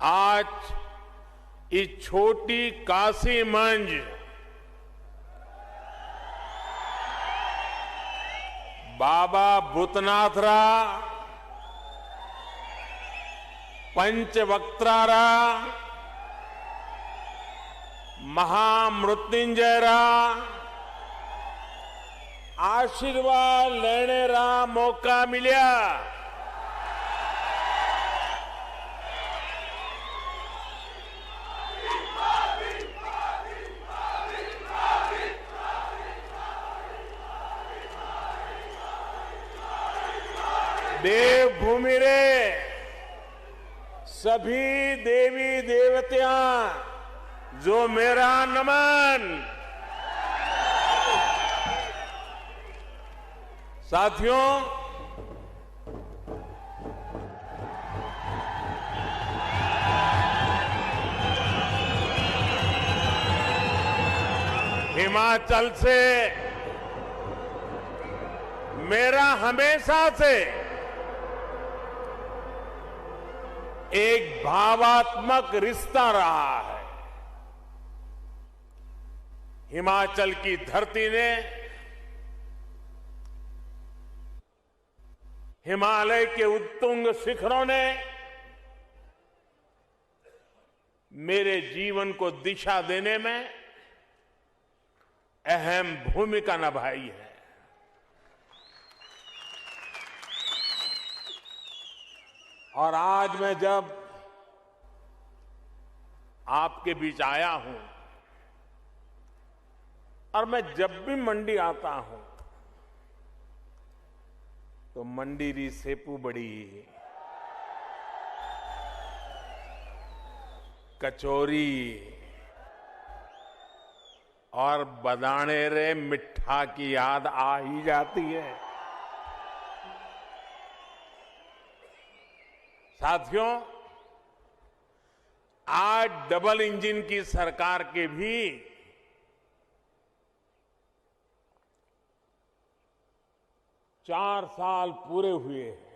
आज इस छोटी काशी मंच बाबा भूतनाथरा, पंचवक्त्रारा, महामृत्युंजयरा आशीर्वाद लेने रा मौका मिलिया। देवभूमि रे सभी देवी देवतियां जो मेरा नमन। साथियों, हिमाचल से मेरा हमेशा से एक भावात्मक रिश्ता रहा है। हिमाचल की धरती ने हिमालय के उत्तुंग शिखरों ने मेरे जीवन को दिशा देने में अहम भूमिका निभाई है। और आज मैं जब आपके बीच आया हूं और मैं जब भी मंडी आता हूं तो मंडी री सेपू बड़ी, कचौरी और बदाने रे मिठा की याद आ ही जाती है। साथियों, आज डबल इंजन की सरकार के भी 4 साल पूरे हुए हैं।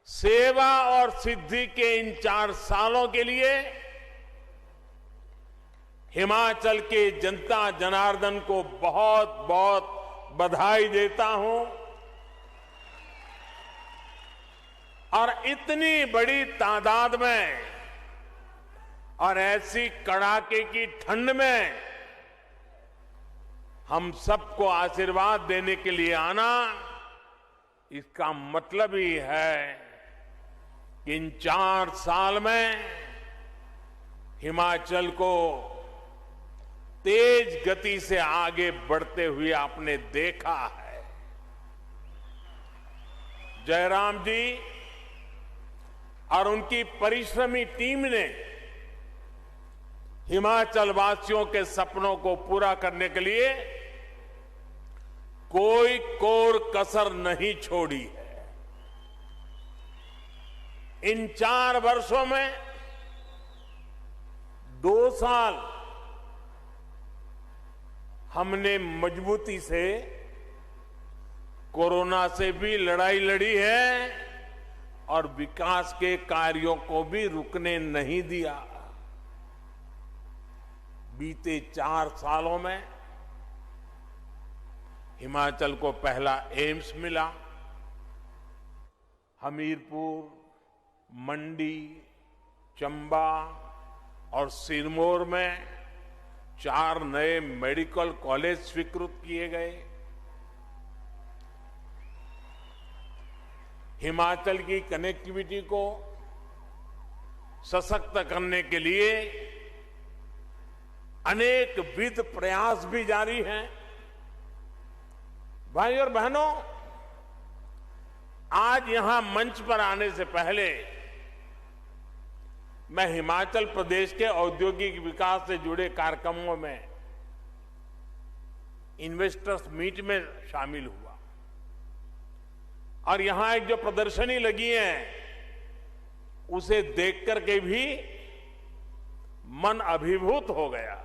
सेवा और सिद्धि के इन 4 सालों के लिए हिमाचल के जनता जनार्दन को बहुत बहुत बधाई देता हूं। और इतनी बड़ी तादाद में और ऐसी कड़ाके की ठंड में हम सबको आशीर्वाद देने के लिए आना, इसका मतलब ही है कि इन 4 साल में हिमाचल को तेज गति से आगे बढ़ते हुए आपने देखा है। जयराम जी और उनकी परिश्रमी टीम ने हिमाचल वासियों के सपनों को पूरा करने के लिए कोई कोर कसर नहीं छोड़ी है। इन 4 वर्षों में 2 साल हमने मजबूती से कोरोना से भी लड़ाई लड़ी है और विकास के कार्यों को भी रुकने नहीं दिया। बीते 4 सालों में हिमाचल को पहला एम्स मिला, हमीरपुर, मंडी, चंबा और सिरमौर में 4 नए मेडिकल कॉलेज स्वीकृत किए गए। हिमाचल की कनेक्टिविटी को सशक्त करने के लिए अनेक विध प्रयास भी जारी हैं। भाई और बहनों, आज यहां मंच पर आने से पहले मैं हिमाचल प्रदेश के औद्योगिक विकास से जुड़े कार्यक्रमों में इन्वेस्टर्स मीट में शामिल हुआ और यहां एक जो प्रदर्शनी लगी है उसे देख करके भी मन अभिभूत हो गया।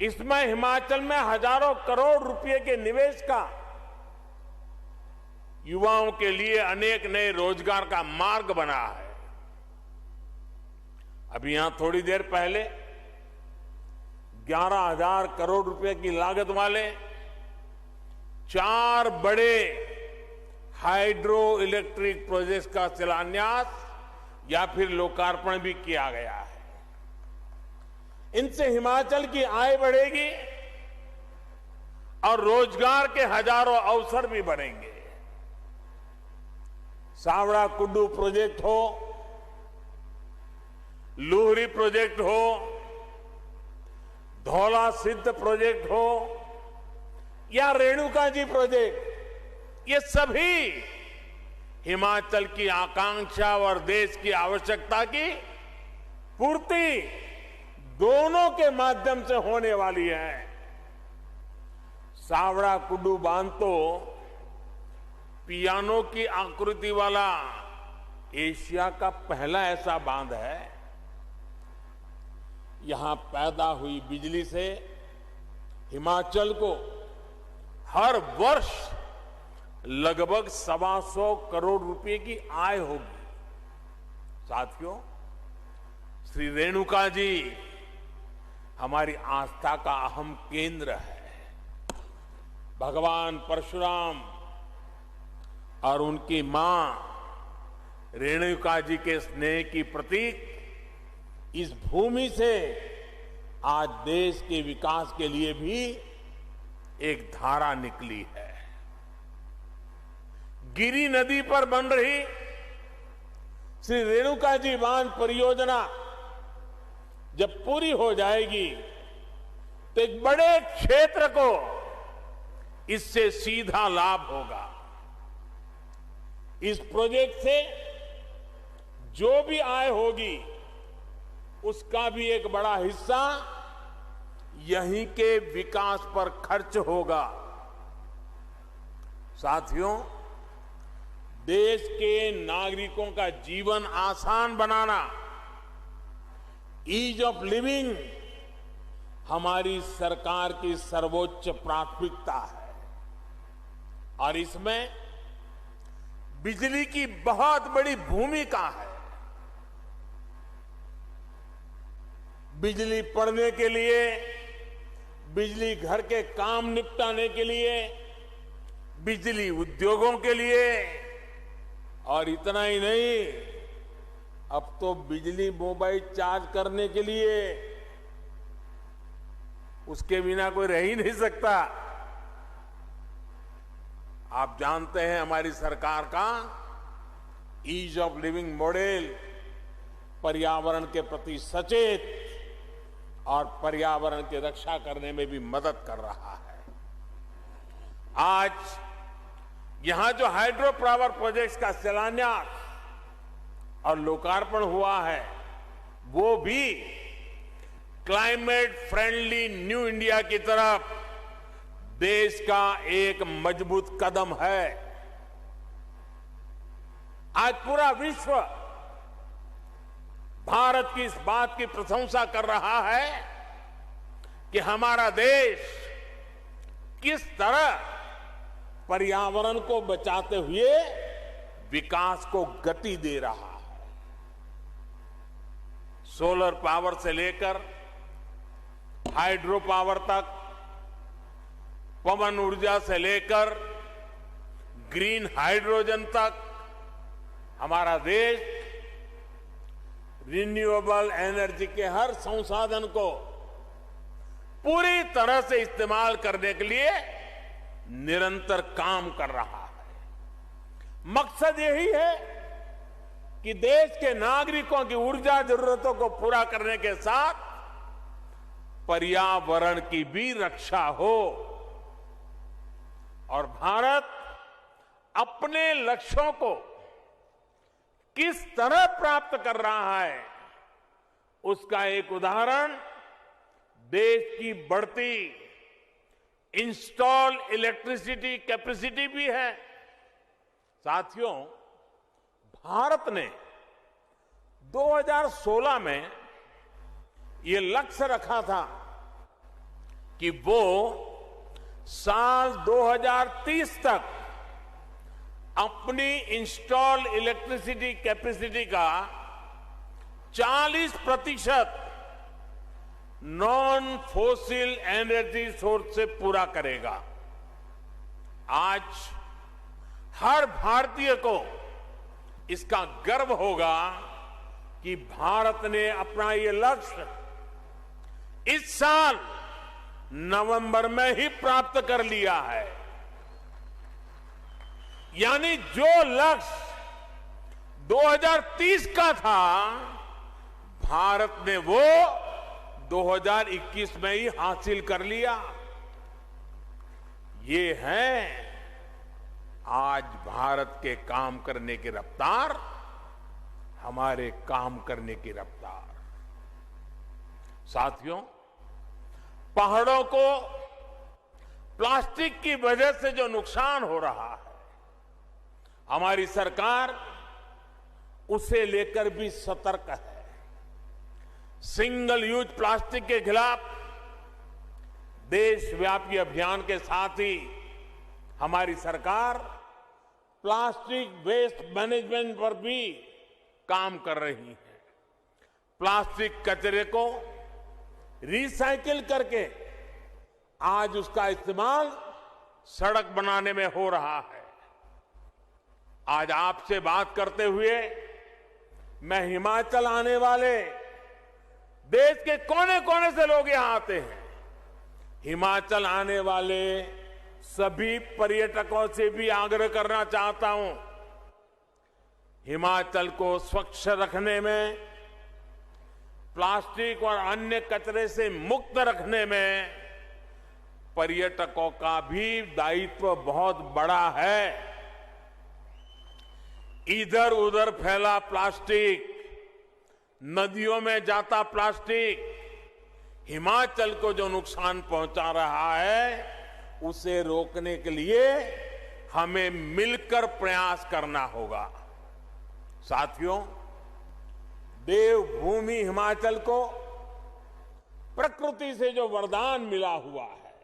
इसमें हिमाचल में हजारों करोड़ रुपए के निवेश का युवाओं के लिए अनेक नए रोजगार का मार्ग बना है। अभी यहां थोड़ी देर पहले 11,000 करोड़ रुपए की लागत वाले 4 बड़े हाइड्रो इलेक्ट्रिक प्रोजेक्ट्स का शिलान्यास या फिर लोकार्पण भी किया गया है। इनसे हिमाचल की आय बढ़ेगी और रोजगार के हजारों अवसर भी बढ़ेंगे। सावड़ा कुड्डू प्रोजेक्ट हो, लूहरी प्रोजेक्ट हो, धौला सिद्ध प्रोजेक्ट हो या रेणुका जी प्रोजेक्ट, ये सभी हिमाचल की आकांक्षा और देश की आवश्यकता की पूर्ति दोनों के माध्यम से होने वाली है। सावड़ा कुड्डू बांध तो पियानो की आकृति वाला एशिया का पहला ऐसा बांध है। यहां पैदा हुई बिजली से हिमाचल को हर वर्ष लगभग 125 करोड़ रुपए की आय होगी। साथियों, श्री रेणुका जी हमारी आस्था का अहम केंद्र है। भगवान परशुराम और उनकी मां रेणुका जी के स्नेह की प्रतीक इस भूमि से आज देश के विकास के लिए भी एक धारा निकली है। गिरी नदी पर बन रही श्री रेणुका जी बांध परियोजना जब पूरी हो जाएगी तो एक बड़े क्षेत्र को इससे सीधा लाभ होगा। इस प्रोजेक्ट से जो भी आय होगी उसका भी एक बड़ा हिस्सा यहीं के विकास पर खर्च होगा। साथियों, देश के नागरिकों का जीवन आसान बनाना, ईज ऑफ लिविंग हमारी सरकार की सर्वोच्च प्राथमिकता है और इसमें बिजली की बहुत बड़ी भूमिका है। बिजली पड़ने के लिए, बिजली घर के काम निपटाने के लिए, बिजली उद्योगों के लिए और इतना ही नहीं, अब तो बिजली मोबाइल चार्ज करने के लिए, उसके बिना कोई रह ही नहीं सकता। आप जानते हैं हमारी सरकार का ईज ऑफ लिविंग मॉडल पर्यावरण के प्रति सचेत और पर्यावरण की रक्षा करने में भी मदद कर रहा है। आज यहां जो हाइड्रो पावर प्रोजेक्ट्स का शिलान्यास और लोकार्पण हुआ है वो भी क्लाइमेट फ्रेंडली न्यू इंडिया की तरफ देश का एक मजबूत कदम है। आज पूरा विश्व भारत की इस बात की प्रशंसा कर रहा है कि हमारा देश किस तरह पर्यावरण को बचाते हुए विकास को गति दे रहा है। सोलर पावर से लेकर हाइड्रो पावर तक, पवन ऊर्जा से लेकर ग्रीन हाइड्रोजन तक हमारा देश रिन्यूएबल एनर्जी के हर संसाधन को पूरी तरह से इस्तेमाल करने के लिए निरंतर काम कर रहा है। मकसद यही है कि देश के नागरिकों की ऊर्जा जरूरतों को पूरा करने के साथ पर्यावरण की भी रक्षा हो और भारत अपने लक्ष्यों को किस तरह प्राप्त कर रहा है उसका एक उदाहरण देश की बढ़ती इंस्टॉल इलेक्ट्रिसिटी कैपेसिटी भी है। साथियों, भारत ने 2016 में ये लक्ष्य रखा था कि वो साल 2030 तक अपनी इंस्टॉल्ड इलेक्ट्रिसिटी कैपेसिटी का 40% नॉन फोसिल एनर्जी सोर्स से पूरा करेगा। आज हर भारतीय को इसका गर्व होगा कि भारत ने अपना ये लक्ष्य इस साल नवंबर में ही प्राप्त कर लिया है। यानी जो लक्ष्य 2030 का था, भारत ने वो 2021 में ही हासिल कर लिया। ये है आज भारत के काम करने की रफ्तार, हमारे काम करने की रफ्तार। साथियों, पहाड़ों को प्लास्टिक की वजह से जो नुकसान हो रहा है, हमारी सरकार उसे लेकर भी सतर्क है। सिंगल यूज प्लास्टिक के खिलाफ देशव्यापी अभियान के साथ ही हमारी सरकार प्लास्टिक वेस्ट मैनेजमेंट पर भी काम कर रही है। प्लास्टिक कचरे को रिसाइकिल करके आज उसका इस्तेमाल सड़क बनाने में हो रहा है। आज आपसे बात करते हुए मैं हिमाचल आने वाले देश के कोने कोने से लोग यहां आते हैं। हिमाचल आने वाले सभी पर्यटकों से भी आग्रह करना चाहता हूं, हिमाचल को स्वच्छ रखने में, प्लास्टिक और अन्य कचरे से मुक्त रखने में पर्यटकों का भी दायित्व बहुत बड़ा है। इधर उधर फैला प्लास्टिक, नदियों में जाता प्लास्टिक हिमाचल को जो नुकसान पहुंचा रहा है, उसे रोकने के लिए हमें मिलकर प्रयास करना होगा। साथियों, देवभूमि हिमाचल को प्रकृति से जो वरदान मिला हुआ है,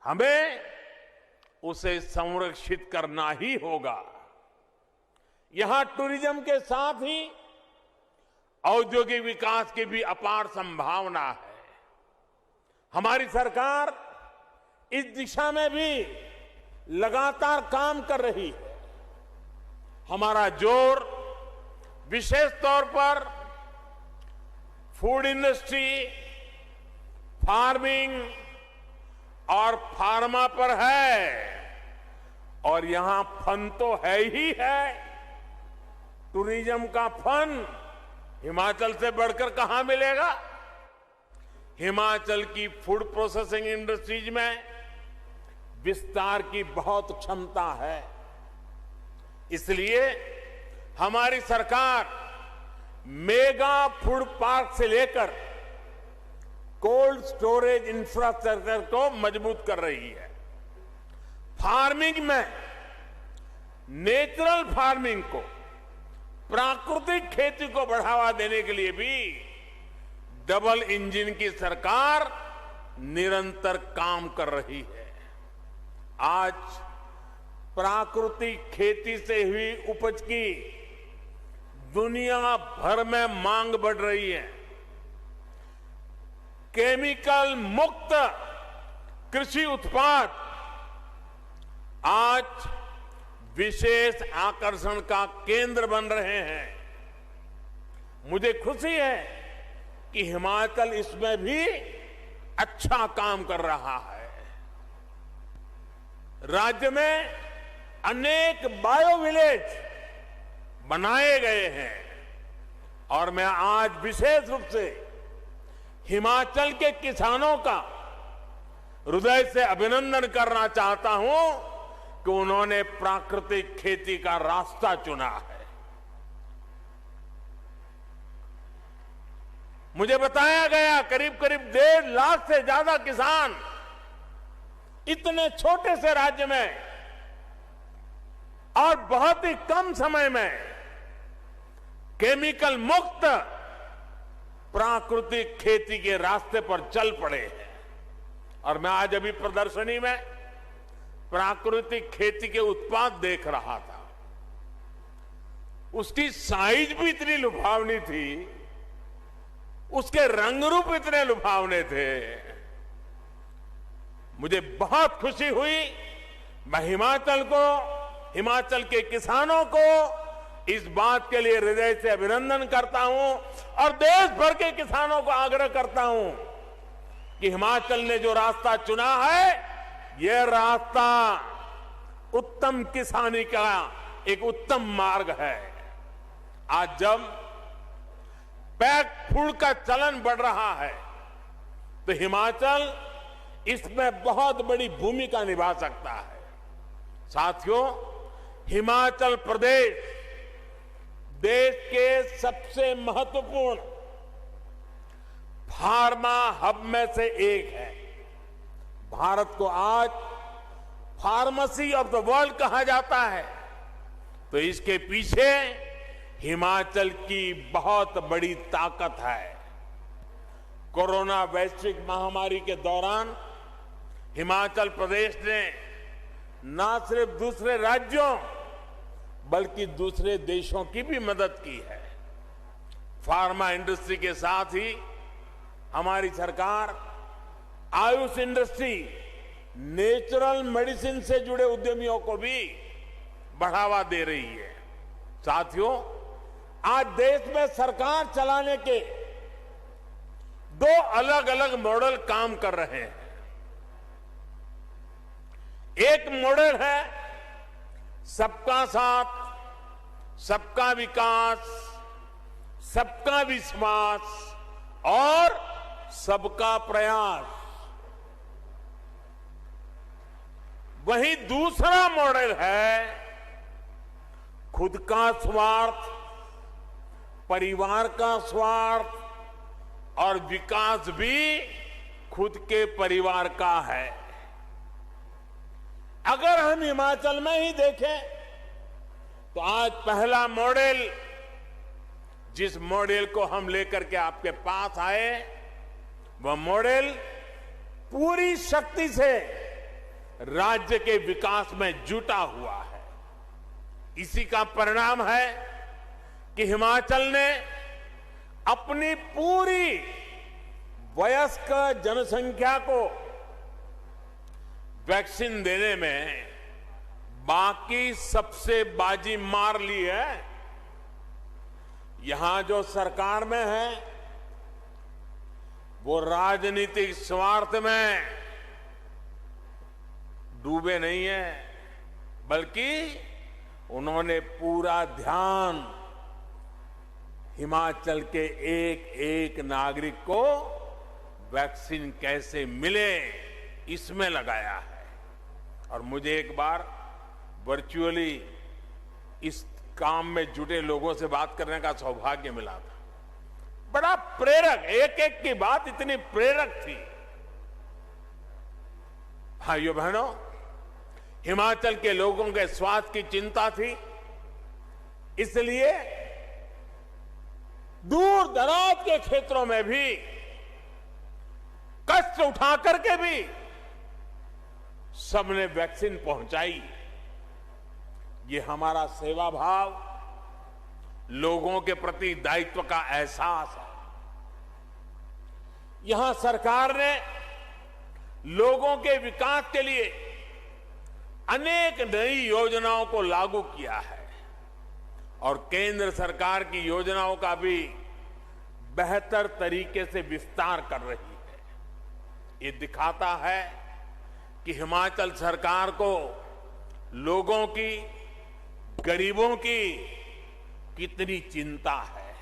हमें उसे संरक्षित करना ही होगा। यहां टूरिज्म के साथ ही औद्योगिक विकास की भी अपार संभावना है। हमारी सरकार इस दिशा में भी लगातार काम कर रही है। हमारा जोर विशेष तौर पर फूड इंडस्ट्री, फार्मिंग और फार्मा पर है, और यहां फन तो है ही है। टूरिज्म का फन हिमाचल से बढ़कर कहां मिलेगा। हिमाचल की फूड प्रोसेसिंग इंडस्ट्रीज में विस्तार की बहुत क्षमता है। इसलिए हमारी सरकार मेगा फूड पार्क से लेकर कोल्ड स्टोरेज इंफ्रास्ट्रक्चर को मजबूत कर रही है। फार्मिंग में नेचुरल फार्मिंग को, प्राकृतिक खेती को बढ़ावा देने के लिए भी डबल इंजन की सरकार निरंतर काम कर रही है। आज प्राकृतिक खेती से हुई उपज की दुनिया भर में मांग बढ़ रही है। केमिकल मुक्त कृषि उत्पाद आज विशेष आकर्षण का केंद्र बन रहे हैं। मुझे खुशी है कि हिमाचल इसमें भी अच्छा काम कर रहा है। राज्य में अनेक बायो विलेज बनाए गए हैं, और मैं आज विशेष रूप से हिमाचल के किसानों का हृदय से अभिनंदन करना चाहता हूं कि उन्होंने प्राकृतिक खेती का रास्ता चुना है। मुझे बताया गया करीब करीब 1.5 लाख से ज्यादा किसान इतने छोटे से राज्य में और बहुत ही कम समय में केमिकल मुक्त प्राकृतिक खेती के रास्ते पर चल पड़े हैं। और मैं आज अभी प्रदर्शनी में प्राकृतिक खेती के उत्पाद देख रहा था। उसकी साइज भी इतनी लुभावनी थी, उसके रंग रूप इतने लुभावने थे। मुझे बहुत खुशी हुई। मैं हिमाचल के किसानों को इस बात के लिए हृदय से अभिनंदन करता हूं और देश भर के किसानों को आग्रह करता हूं कि हिमाचल ने जो रास्ता चुना है, यह रास्ता उत्तम किसानी का एक उत्तम मार्ग है। आज जब पैक फूड का चलन बढ़ रहा है, तो हिमाचल इसमें बहुत बड़ी भूमिका निभा सकता है। साथियों, हिमाचल प्रदेश देश के सबसे महत्वपूर्ण फार्मा हब में से एक है। भारत को आज फार्मेसी ऑफ द वर्ल्ड कहा जाता है, तो इसके पीछे हिमाचल की बहुत बड़ी ताकत है। कोरोना वैश्विक महामारी के दौरान हिमाचल प्रदेश ने न सिर्फ दूसरे राज्यों बल्कि दूसरे देशों की भी मदद की है। फार्मा इंडस्ट्री के साथ ही हमारी सरकार आयुष इंडस्ट्री, नेचुरल मेडिसिन से जुड़े उद्यमियों को भी बढ़ावा दे रही है। साथियों, आज देश में सरकार चलाने के दो अलग अलग मॉडल काम कर रहे हैं। एक मॉडल है सबका साथ, सबका विकास, सबका विश्वास और सबका प्रयास। वहीं दूसरा मॉडल है खुद का स्वार्थ, परिवार का स्वार्थ और विकास भी खुद के परिवार का है। अगर हम हिमाचल में ही देखें तो आज पहला मॉडल, जिस मॉडल को हम लेकर के आपके पास आए, वह मॉडल पूरी शक्ति से राज्य के विकास में जुटा हुआ है। इसी का परिणाम है कि हिमाचल ने अपनी पूरी वयस्क जनसंख्या को वैक्सीन देने में बाकी सबसे बाजी मार ली है। यहां जो सरकार में है वो राजनीतिक स्वार्थ में डूबे नहीं है, बल्कि उन्होंने पूरा ध्यान हिमाचल के एक एक नागरिक को वैक्सीन कैसे मिले इसमें लगाया है। और मुझे एक बार वर्चुअली इस काम में जुटे लोगों से बात करने का सौभाग्य मिला था। बड़ा प्रेरक, एक एक की बात इतनी प्रेरक थी। भाइयों बहनों, हिमाचल के लोगों के स्वास्थ्य की चिंता थी, इसलिए दूर दराज के क्षेत्रों में भी कष्ट उठा करके भी सबने वैक्सीन पहुंचाई। ये हमारा सेवा भाव, लोगों के प्रति दायित्व का एहसास है। यहां सरकार ने लोगों के विकास के लिए अनेक नई योजनाओं को लागू किया है और केंद्र सरकार की योजनाओं का भी बेहतर तरीके से विस्तार कर रही है। ये दिखाता है कि हिमाचल सरकार को लोगों की, गरीबों की कितनी चिंता है।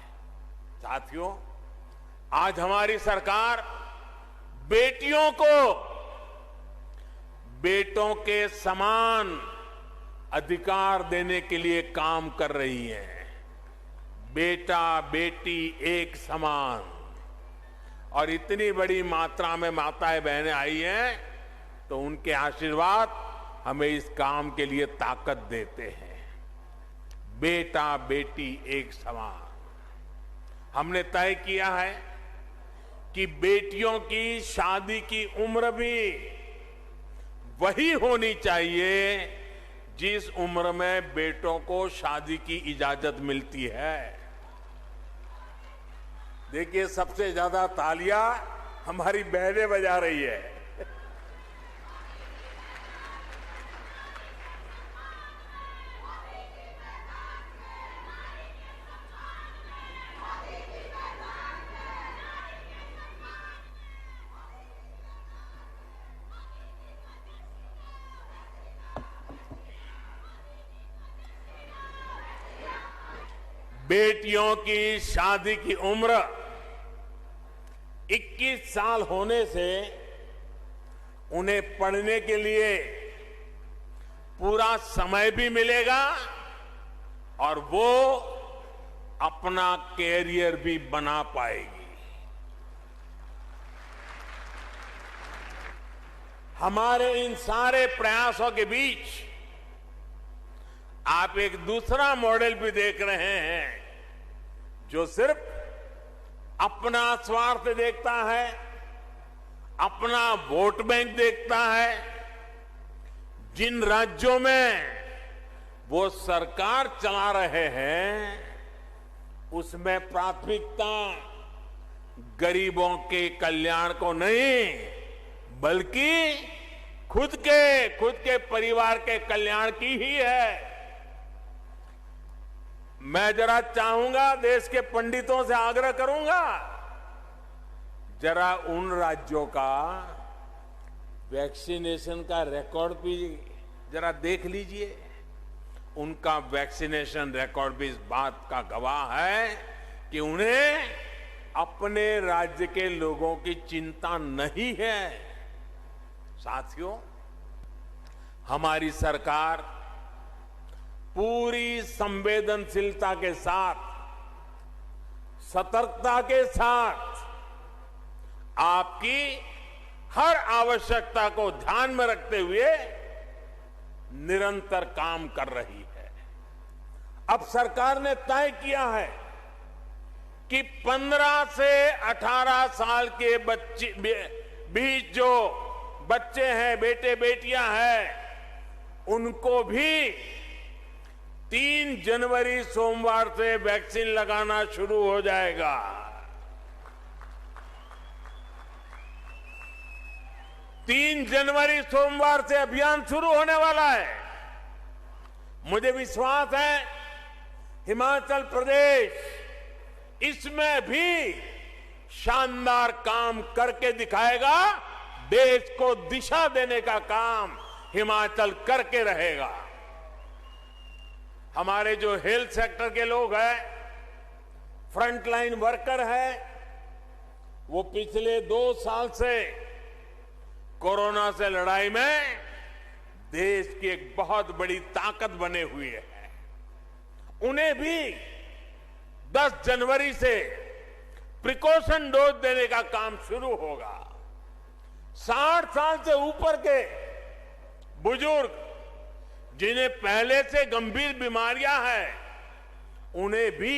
साथियों, आज हमारी सरकार बेटियों को बेटों के समान अधिकार देने के लिए काम कर रही है। बेटा बेटी एक समान, और इतनी बड़ी मात्रा में माताएं बहनें आई हैं तो उनके आशीर्वाद हमें इस काम के लिए ताकत देते हैं। बेटा बेटी एक समान। हमने तय किया है कि बेटियों की शादी की उम्र भी वही होनी चाहिए जिस उम्र में बेटों को शादी की इजाजत मिलती है। देखिए, सबसे ज्यादा तालियां हमारी बहनें बजा रही है। बेटियों की शादी की उम्र 21 साल होने से उन्हें पढ़ने के लिए पूरा समय भी मिलेगा और वो अपना कैरियर भी बना पाएगी। हमारे इन सारे प्रयासों के बीच आप एक दूसरा मॉडल भी देख रहे हैं जो सिर्फ अपना स्वार्थ देखता है, अपना वोट बैंक देखता है। जिन राज्यों में वो सरकार चला रहे हैं उसमें प्राथमिकता गरीबों के कल्याण को नहीं बल्कि खुद के परिवार के कल्याण की ही है। मैं जरा चाहूंगा, देश के पंडितों से आग्रह करूंगा, जरा उन राज्यों का वैक्सीनेशन का रिकॉर्ड भी जरा देख लीजिए। उनका वैक्सीनेशन रिकॉर्ड भी इस बात का गवाह है कि उन्हें अपने राज्य के लोगों की चिंता नहीं है। साथियों, हमारी सरकार पूरी संवेदनशीलता के साथ, सतर्कता के साथ आपकी हर आवश्यकता को ध्यान में रखते हुए निरंतर काम कर रही है। अब सरकार ने तय किया है कि 15 से 18 साल के बीच जो बच्चे हैं, बेटे बेटियां हैं, उनको भी 3 जनवरी सोमवार से वैक्सीन लगाना शुरू हो जाएगा। 3 जनवरी सोमवार से अभियान शुरू होने वाला है। मुझे विश्वास है हिमाचल प्रदेश इसमें भी शानदार काम करके दिखाएगा। देश को दिशा देने का काम हिमाचल करके रहेगा। हमारे जो हेल्थ सेक्टर के लोग हैं, फ्रंटलाइन वर्कर हैं, वो पिछले 2 साल से कोरोना से लड़ाई में देश की एक बहुत बड़ी ताकत बने हुए हैं। उन्हें भी 10 जनवरी से प्रिकॉशन डोज देने का काम शुरू होगा। 60 साल से ऊपर के बुजुर्ग जिन्हें पहले से गंभीर बीमारियां हैं, उन्हें भी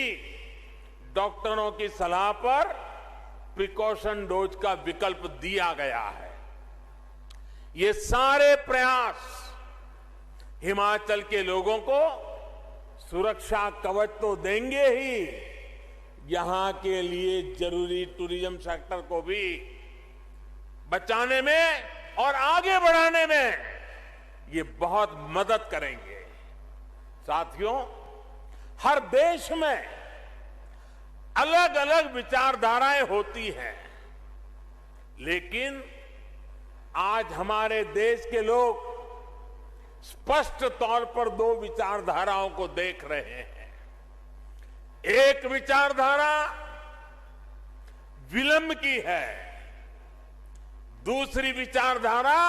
डॉक्टरों की सलाह पर प्रिकॉशन डोज का विकल्प दिया गया है। ये सारे प्रयास हिमाचल के लोगों को सुरक्षा कवच तो देंगे ही, यहां के लिए जरूरी टूरिज्म सेक्टर को भी बचाने में और आगे बढ़ाने में ये बहुत मदद करेंगे। साथियों, हर देश में अलग अलग विचारधाराएं होती हैं, लेकिन आज हमारे देश के लोग स्पष्ट तौर पर 2 विचारधाराओं को देख रहे हैं। एक विचारधारा विलंब की है, दूसरी विचारधारा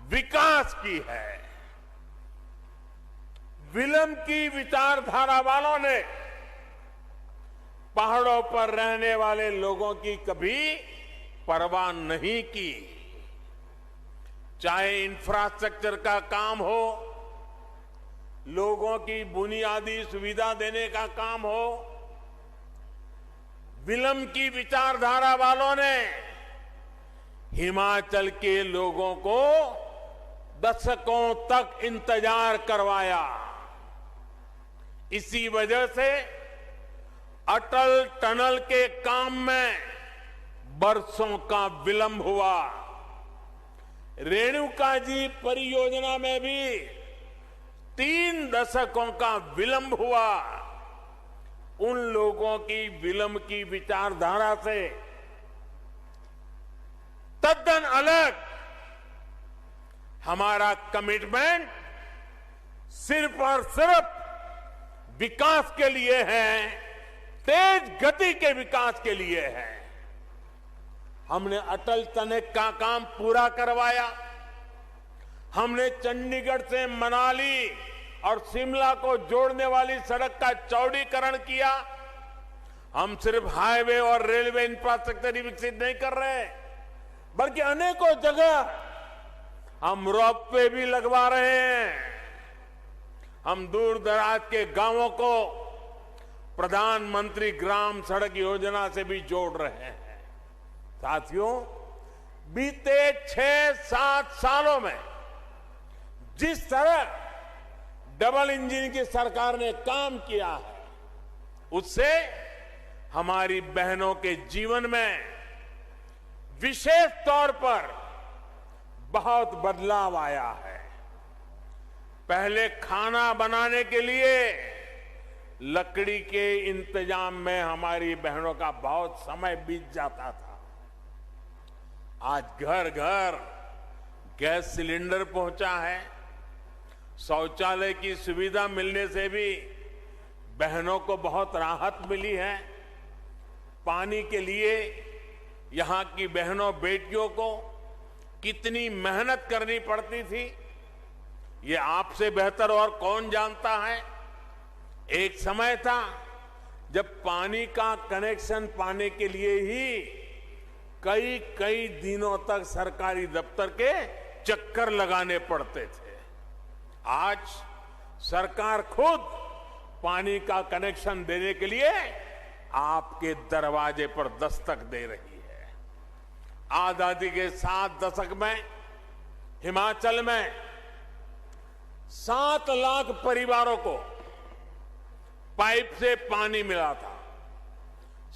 विकास की है। विलंब की विचारधारा वालों ने पहाड़ों पर रहने वाले लोगों की कभी परवाह नहीं की। चाहे इंफ्रास्ट्रक्चर का काम हो, लोगों की बुनियादी सुविधा देने का काम हो, विलंब की विचारधारा वालों ने हिमाचल के लोगों को दशकों तक इंतजार करवाया। इसी वजह से अटल टनल के काम में बरसों का विलंब हुआ। रेणुका जी परियोजना में भी 3 दशकों का विलंब हुआ। उन लोगों की विलंब की विचारधारा से तद्दन अलग हमारा कमिटमेंट सिर्फ और सिर्फ विकास के लिए है, तेज गति के विकास के लिए है। हमने अटल टनल का काम पूरा करवाया। हमने चंडीगढ़ से मनाली और शिमला को जोड़ने वाली सड़क का चौड़ीकरण किया। हम सिर्फ हाईवे और रेलवे इंफ्रास्ट्रक्चर ही विकसित नहीं कर रहे, बल्कि अनेकों जगह हम रोपवे भी लगवा रहे हैं। हम दूर दराज के गांवों को प्रधानमंत्री ग्राम सड़क योजना से भी जोड़ रहे हैं। साथियों, बीते 6-7 सालों में जिस तरह डबल इंजन की सरकार ने काम किया है, उससे हमारी बहनों के जीवन में विशेष तौर पर बहुत बदलाव आया है। पहले खाना बनाने के लिए लकड़ी के इंतजाम में हमारी बहनों का बहुत समय बीत जाता था। आज घर घर गैस सिलेंडर पहुंचा है। शौचालय की सुविधा मिलने से भी बहनों को बहुत राहत मिली है। पानी के लिए यहां की बहनों बेटियों को कितनी मेहनत करनी पड़ती थी, ये आपसे बेहतर और कौन जानता है। एक समय था जब पानी का कनेक्शन पाने के लिए ही कई दिनों तक सरकारी दफ्तर के चक्कर लगाने पड़ते थे। आज सरकार खुद पानी का कनेक्शन देने के लिए आपके दरवाजे पर दस्तक दे रही है। आजादी के 7 दशक में हिमाचल में 7 लाख परिवारों को पाइप से पानी मिला था।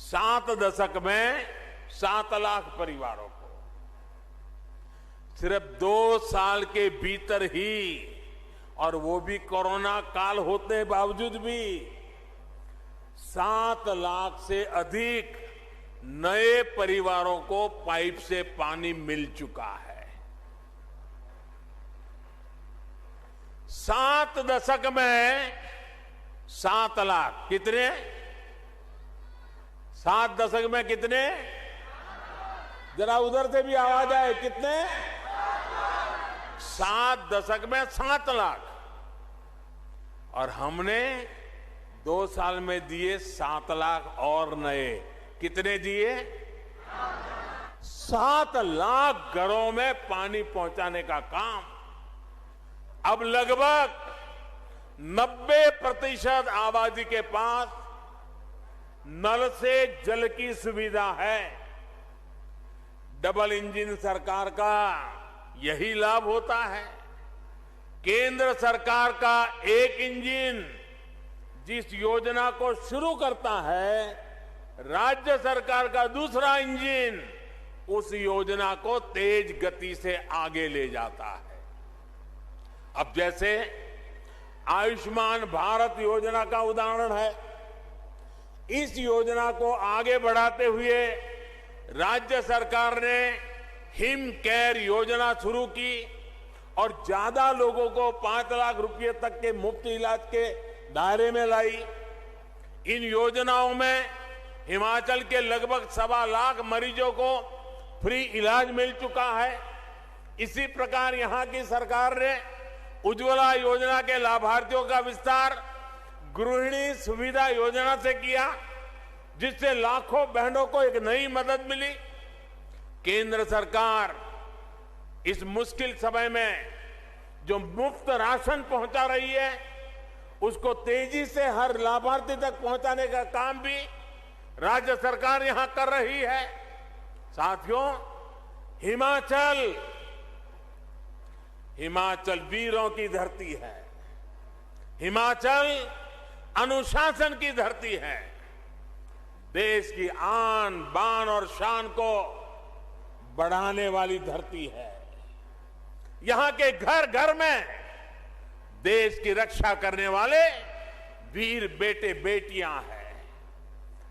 7 दशक में 7 लाख परिवारों को। सिर्फ 2 साल के भीतर ही, और वो भी कोरोना काल होते बावजूद भी, 7 लाख से अधिक नए परिवारों को पाइप से पानी मिल चुका है। 7 दशक में 7 लाख कितने? 7 दशक में कितने? जरा उधर से भी आवाज आए, कितने? 7 दशक में 7 लाख। और हमने 2 साल में दिए 7 लाख और नए। कितने दिए? 7 लाख घरों में पानी पहुंचाने का काम। अब लगभग 90% आबादी के पास नल से जल की सुविधा है। डबल इंजन सरकार का यही लाभ होता है। केंद्र सरकार का एक इंजन जिस योजना को शुरू करता है, राज्य सरकार का दूसरा इंजन उस योजना को तेज गति से आगे ले जाता है। अब जैसे आयुष्मान भारत योजना का उदाहरण है। इस योजना को आगे बढ़ाते हुए राज्य सरकार ने हिम केयर योजना शुरू की और ज्यादा लोगों को 5 लाख रुपए तक के मुफ्त इलाज के दायरे में लाई। इन योजनाओं में हिमाचल के लगभग 1.25 लाख मरीजों को फ्री इलाज मिल चुका है। इसी प्रकार यहां की सरकार ने उज्ज्वला योजना के लाभार्थियों का विस्तार गृहिणी सुविधा योजना से किया, जिससे लाखों बहनों को एक नई मदद मिली। केंद्र सरकार इस मुश्किल समय में जो मुफ्त राशन पहुंचा रही है, उसको तेजी से हर लाभार्थी तक पहुंचाने का काम भी राज्य सरकार यहां कर रही है। साथियों, हिमाचल हिमाचल वीरों की धरती है। हिमाचल अनुशासन की धरती है। देश की आन बान और शान को बढ़ाने वाली धरती है। यहां के घर घर में देश की रक्षा करने वाले वीर बेटे बेटियां हैं।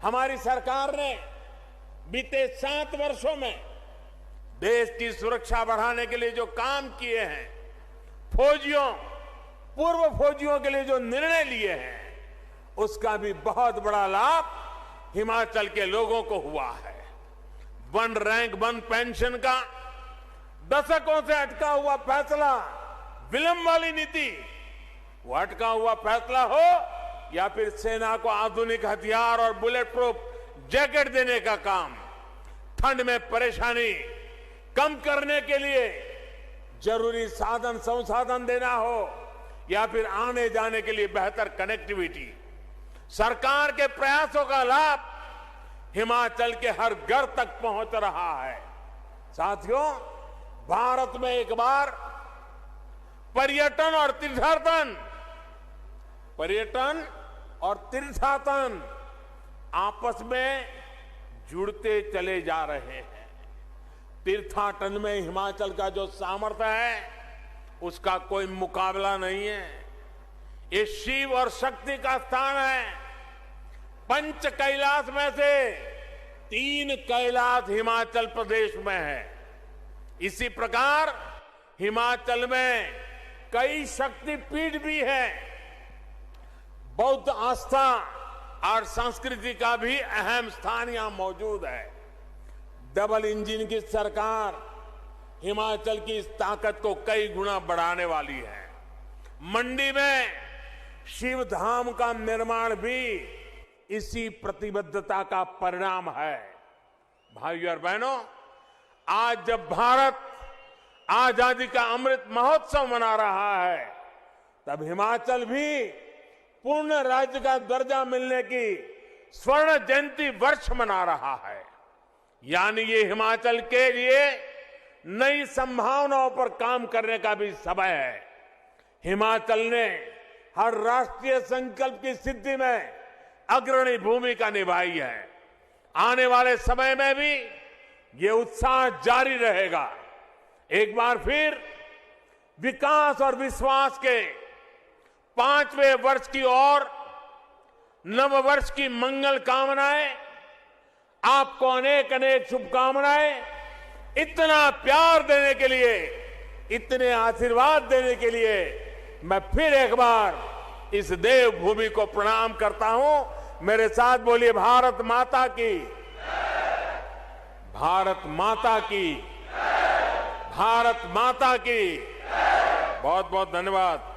हमारी सरकार ने बीते 7 वर्षों में देश की सुरक्षा बढ़ाने के लिए जो काम किए हैं, फौजियों, पूर्व फौजियों के लिए जो निर्णय लिए हैं, उसका भी बहुत बड़ा लाभ हिमाचल के लोगों को हुआ है। 1 रैंक 1 पेंशन का दशकों से अटका हुआ फैसला, विलंब वाली नीति, वो अटका हुआ फैसला हो या फिर सेना को आधुनिक हथियार और बुलेट प्रूफ जैकेट देने का काम, ठंड में परेशानी कम करने के लिए जरूरी साधन संसाधन देना हो या फिर आने जाने के लिए बेहतर कनेक्टिविटी, सरकार के प्रयासों का लाभ हिमाचल के हर घर तक पहुंच रहा है। साथियों, भारत में एक बार पर्यटन और तीर्थाटन आपस में जुड़ते चले जा रहे हैं। तीर्थाटन में हिमाचल का जो सामर्थ्य है, उसका कोई मुकाबला नहीं है। ये शिव और शक्ति का स्थान है। 5 कैलाश में से 3 कैलाश हिमाचल प्रदेश में है। इसी प्रकार हिमाचल में कई शक्तिपीठ भी है। बौद्ध आस्था और संस्कृति का भी अहम स्थान यहां मौजूद है। डबल इंजन की सरकार हिमाचल की इस ताकत को कई गुना बढ़ाने वाली है। मंडी में शिव धाम का निर्माण भी इसी प्रतिबद्धता का परिणाम है। भाइयों और बहनों, आज जब भारत आजादी का अमृत महोत्सव मना रहा है, तब हिमाचल भी पूर्ण राज्य का दर्जा मिलने की स्वर्ण जयंती वर्ष मना रहा है। यानी ये हिमाचल के लिए नई संभावनाओं पर काम करने का भी समय है। हिमाचल ने हर राष्ट्रीय संकल्प की सिद्धि में अग्रणी भूमिका निभाई है। आने वाले समय में भी ये उत्साह जारी रहेगा। एक बार फिर विकास और विश्वास के 5वें वर्ष की ओर नव वर्ष की मंगल कामनाएं, आपको अनेक अनेक शुभकामनाएं। इतना प्यार देने के लिए, इतने आशीर्वाद देने के लिए मैं फिर एक बार इस देवभूमि को प्रणाम करता हूं। मेरे साथ बोलिए, भारत माता की, भारत माता की, भारत माता की। बहुत बहुत धन्यवाद।